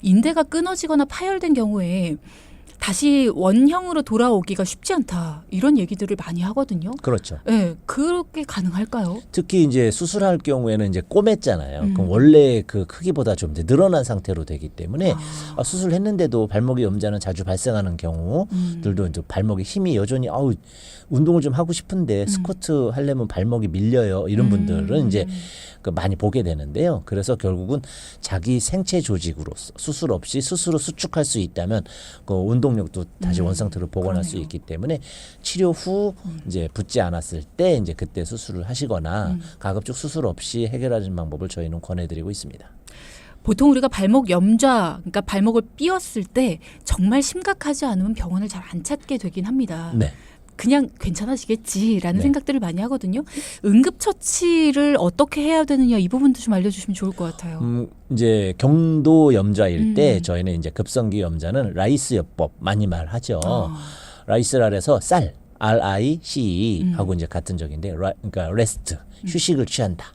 인대가 끊어지거나 파열된 경우에 다시 원형으로 돌아오기가 쉽지 않다. 이런 얘기들을 많이 하거든요. 그렇죠. 네, 그렇게 가능할까요? 특히 이제 수술할 경우에는 이제 꼬맸잖아요. 그럼 원래 그 크기보다 좀 이제 늘어난 상태로 되기 때문에 수술했는데도 발목의 염자는 자주 발생하는 경우들도 이제 발목에 힘이 여전히 운동을 좀 하고 싶은데 스쿼트 하려면 발목이 밀려요. 이런 분들은 이제 많이 보게 되는데요. 그래서 결국은 자기 생체 조직으로서 수술 없이 스스로 수축할 수 있다면 그 운동력도 다시 원상태로 복원할 수 있기 때문에 치료 후 이제 붙지 않았을 때 이제 그때 수술을 하시거나 가급적 수술 없이 해결하는 방법을 저희는 권해드리고 있습니다. 보통 우리가 발목 염좌, 그러니까 발목을 삐었을 때 정말 심각하지 않으면 병원을 잘 안 찾게 되긴 합니다. 네. 그냥 괜찮아지겠지라는 네. 생각들을 많이 하거든요. 응급처치를 어떻게 해야 되느냐 이 부분도 좀 알려주시면 좋을 것 같아요. 이제 경도 염좌일 때 저희는 이제 급성기 염좌는 라이스 요법 많이 말하죠. 라이스랄에서 쌀 RICE 하고 이제 같은 적인데 그러니까 레스트 휴식을 취한다.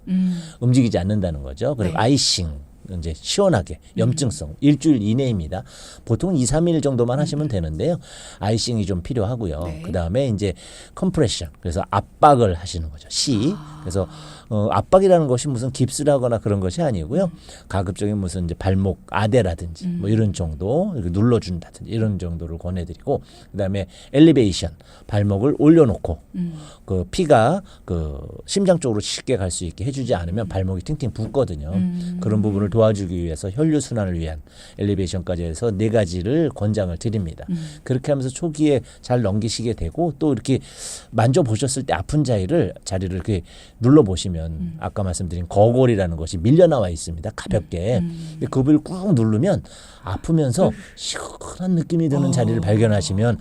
움직이지 않는다는 거죠. 그리고 네. 아이싱 이제 시원하게 염증성 일주일 이내입니다. 보통 2, 3일 정도만 하시면 되는데요. 아이싱이 좀 필요하고요. 네. 그다음에 이제 컴프레션 그래서 압박을 하시는 거죠. 그래서 압박이라는 것이 무슨 깁스라거나 그런 것이 아니고요. 가급적인 무슨 이제 발목 아대라든지 뭐 이런 정도 이렇게 눌러준다든지 이런 정도를 권해드리고 그다음에 엘리베이션 발목을 올려놓고 그 피가 그 심장 쪽으로 쉽게 갈 수 있게 해주지 않으면 발목이 팅팅 붓거든요. 그런 부분을 도와주기 위해서 혈류 순환을 위한 엘리베이션까지 해서 4가지를 권장을 드립니다. 그렇게 하면서 초기에 잘 넘기시게 되고 또 이렇게 만져보셨을 때 아픈 자리를 이렇게 눌러보시면 아까 말씀드린 거골이라는 것이 밀려나와 있습니다. 가볍게. 근데 그 부위를 꾹 누르면 아프면서 시원한 느낌이 드는 자리를 발견하시면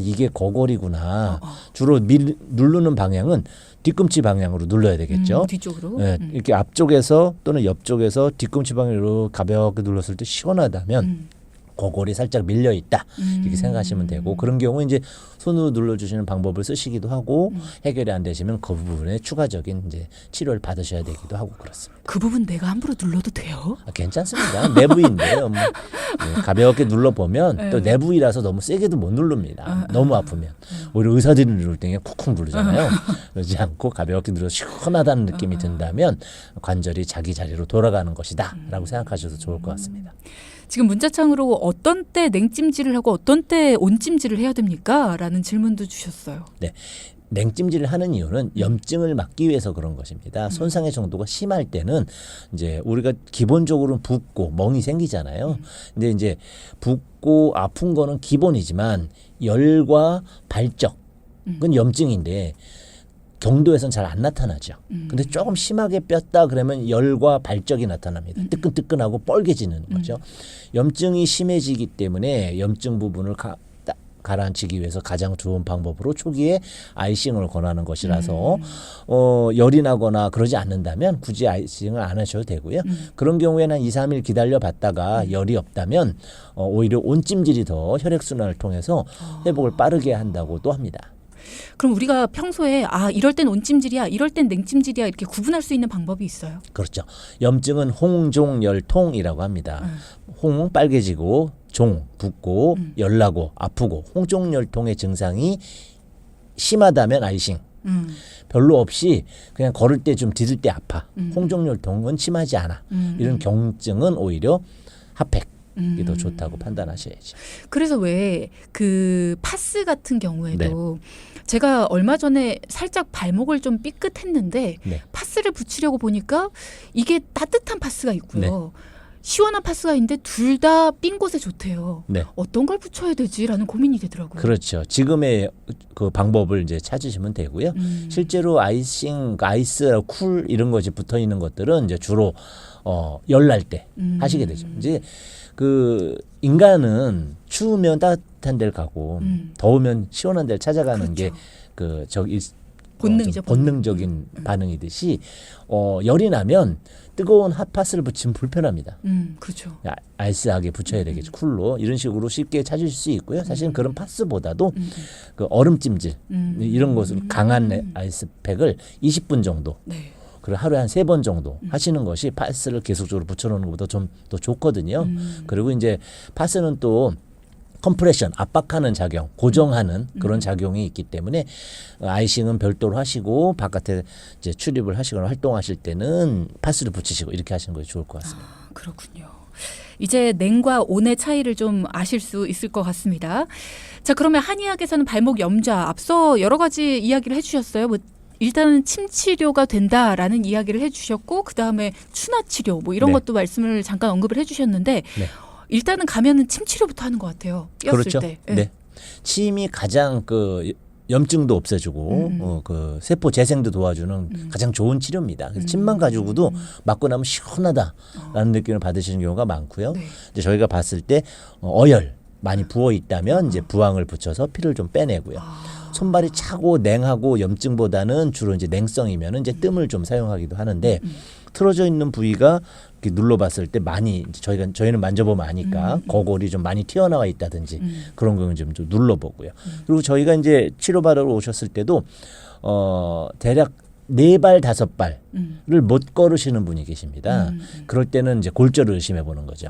이게 거골이구나. 주로 누르는 방향은 뒤꿈치 방향으로 눌러야 되겠죠. 뒤쪽으로. 네, 이렇게 앞쪽에서 또는 옆쪽에서 뒤꿈치 방향으로 가볍게 눌렀을 때 시원하다면 거골이 살짝 밀려 있다 이렇게 생각하시면 되고 그런 경우 이제 손으로 눌러주시는 방법을 쓰시기도 하고 해결이 안 되시면 그 부분에 추가적인 이제 치료를 받으셔야 되기도 하고 그렇습니다. 그 부분 내가 함부로 눌러도 돼요? 괜찮습니다. 내부인데요. 가볍게 눌러보면 또 내부이라서 너무 세게도 못 누릅니다. 너무 아프면 오히려 의사들이 누를 때 그냥 쿡쿡 누르잖아요. 그러지 않고 가볍게 눌러서 시원하다는 느낌이 든다면 관절이 자기 자리로 돌아가는 것이다 라고 생각하셔도 좋을 것 같습니다. 지금 문자창으로 어떤 때 냉찜질을 하고 어떤 때 온찜질을 해야 됩니까? 라는 질문도 주셨어요. 네. 냉찜질을 하는 이유는 염증을 막기 위해서 그런 것입니다. 손상의 정도가 심할 때는 이제 우리가 기본적으로 붓고 멍이 생기잖아요. 근데 이제 붓고 아픈 거는 기본이지만 열과 발적은 염증인데 경도에서는 잘 안 나타나죠. 근데 조금 심하게 뺐다 그러면 열과 발적이 나타납니다. 뜨끈뜨끈하고 뻘개지는 거죠. 염증이 심해지기 때문에 염증 부분을 가라앉히기 위해서 가장 좋은 방법으로 초기에 아이싱을 권하는 것이라서 열이 나거나 그러지 않는다면 굳이 아이싱을 안 하셔도 되고요. 그런 경우에는 한 2, 3일 기다려 봤다가 열이 없다면 오히려 온찜질이 더 혈액순환을 통해서 회복을 빠르게 한다고도 합니다. 그럼 우리가 평소에 이럴 땐 온찜질이야, 이럴 땐 냉찜질이야 이렇게 구분할 수 있는 방법이 있어요? 그렇죠. 염증은 홍종열통이라고 합니다. 홍은 빨개지고 종 붓고 열나고 아프고 홍종열통의 증상이 심하다면 아이싱. 별로 없이 그냥 걸을 때 좀 디딜 때 아파. 홍종열통은 심하지 않아. 이런 경증은 오히려 핫팩. 이게 더 좋다고 판단하셔야지. 그래서 왜 그 파스 같은 경우에도 제가 얼마 전에 살짝 발목을 좀 삐끗했는데 파스를 붙이려고 보니까 이게 따뜻한 파스가 있고요. 시원한 파스가 있는데 둘 다 삔 곳에 좋대요. 어떤 걸 붙여야 되지라는 고민이 되더라고요. 그렇죠. 지금의 그 방법을 이제 찾으시면 되고요. 실제로 아이싱, 아이스, 쿨 이런 것이 붙어 있는 것들은 이제 주로 열날 때 하시게 되죠. 이제 그 인간은 추우면 따뜻한 데를 가고 더우면 시원한 데를 찾아가는 게 그 본능이죠. 본능적인 반응이듯이 열이 나면 뜨거운 핫팟을 붙이면 불편합니다. 그렇죠. 아이스하게 붙여야 되겠죠. 쿨로 이런 식으로 쉽게 찾으실 수 있고요. 사실은 그런 파스보다도 그 얼음찜질 이런 것으로 강한 아이스팩을 20분 정도 그리고 하루에 한 3번 정도 하시는 것이 파스를 계속적으로 붙여놓는 것보다 좀 더 좋거든요. 그리고 이제 파스는 또 컴프레션, 압박하는 작용, 고정하는 그런 작용이 있기 때문에 아이싱은 별도로 하시고 바깥에 이제 출입을 하시거나 활동하실 때는 파스를 붙이시고 이렇게 하시는 것이 좋을 것 같습니다. 아, 그렇군요. 이제 냉과 온의 차이를 좀 아실 수 있을 것 같습니다. 자, 그러면 한의학에서는 발목 염좌 앞서 여러 가지 이야기를 해주셨어요. 뭐 일단은 침 치료가 된다라는 이야기를 해주셨고 그 다음에 추나 치료 뭐 이런 네. 것도 말씀을 잠깐 언급을 해주셨는데 네. 일단은 가면은 침 치료부터 하는 것 같아요. 꼈을 그렇죠. 때. 예. 네. 침이 가장 그 염증도 없애주고 그 세포 재생도 도와주는 가장 좋은 치료입니다. 그래서 침만 가지고도 맞고 나면 시원하다라는 느낌을 받으시는 경우가 많고요. 네. 이제 저희가 봤을 때 어열 많이 부어 있다면 이제 부항을 붙여서 피를 좀 빼내고요. 손발이 차고 냉하고 염증보다는 주로 이제 냉성이면 이제 뜸을 좀 사용하기도 하는데 틀어져 있는 부위가 이렇게 눌러봤을 때 많이 이제 저희는 만져보면 아니까 거골이 좀 많이 튀어나와 있다든지 그런 경우 좀 눌러보고요. 그리고 저희가 이제 치료받으러 오셨을 때도 대략 4발 5발을 못 걸으시는 분이 계십니다. 그럴 때는 이제 골절을 의심해 보는 거죠.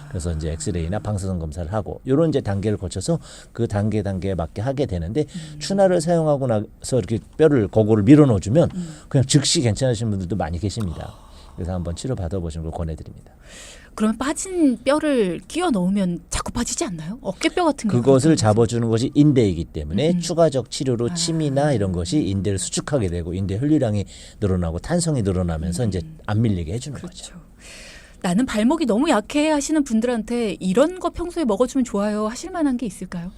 그래서 이제 엑스레이나 방사선 검사를 하고 이런 이제 단계를 거쳐서 그 단계에 맞게 하게 되는데 추나를 사용하고 나서 이렇게 뼈를 거골을 밀어 넣어주면 그냥 즉시 괜찮으신 분들도 많이 계십니다. 그래서 한번 치료 받아보시는 걸 권해드립니다. 그러면 빠진 뼈를 끼워 넣으면 자꾸 빠지지 않나요? 어깨뼈 같은 경우 그것을 잡아주는 것이 인대이기 때문에 추가적 치료로 침이나 이런 것이 인대를 수축하게 되고 인대 혈류량이 늘어나고 탄성이 늘어나면서 이제 안 밀리게 해주는 거죠. 그렇죠. 나는 발목이 너무 약해 하시는 분들한테 이런 거 평소에 먹어주면 좋아요 하실 만한 게 있을까요?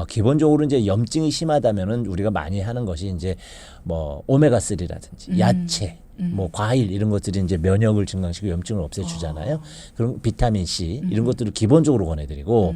기본적으로 이제 염증이 심하다면은 우리가 많이 하는 것이 이제 뭐 오메가3라든지 야채, 뭐 과일 이런 것들이 이제 면역을 증강시키고 염증을 없애주잖아요. 그런 비타민 C 이런 것들을 기본적으로 권해드리고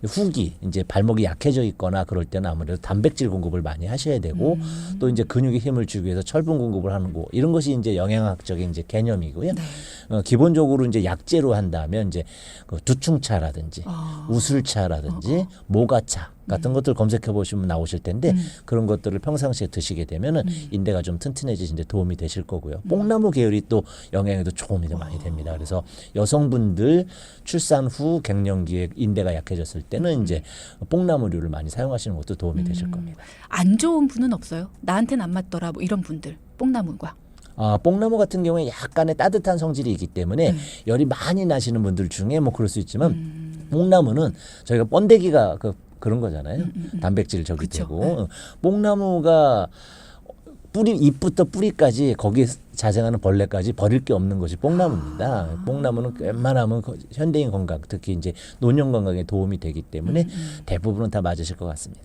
후기 이제 발목이 약해져 있거나 그럴 때는 아무래도 단백질 공급을 많이 하셔야 되고 또 이제 근육에 힘을 주기 위해서 철분 공급을 하는 거 이런 것이 이제 영양학적인 이제 개념이고요. 네. 기본적으로 이제 약재로 한다면 이제 그 두충차라든지 우술차라든지 모가차 같은 것들 검색해 보시면 나오실 텐데 그런 것들을 평상시에 드시게 되면은 인대가 좀 튼튼해지시는데 도움이 되실 거고요. 뽕나무 계열이 또 영양에도 도움이 많이 됩니다. 그래서 여성분들 출산 후 갱년기에 인대가 약해졌을 때는 이제 뽕나무류를 많이 사용하시는 것도 도움이 되실 겁니다. 안 좋은 분은 없어요? 나한테는 안 맞더라 뭐 이런 분들 뽕나무가. 뽕나무 같은 경우에 약간의 따뜻한 성질이 있기 때문에 열이 많이 나시는 분들 중에 뭐 그럴 수 있지만 뽕나무는 저희가 번데기가 그런 거잖아요. 단백질 저기 그쵸. 되고 뽕나무가 뿌리 잎부터 뿌리까지 거기에 자생하는 벌레까지 버릴 게 없는 것이 뽕나무입니다. 뽕나무는 웬만하면 현대인 건강 특히 이제 노년 건강에 도움이 되기 때문에 대부분은 다 맞으실 것 같습니다.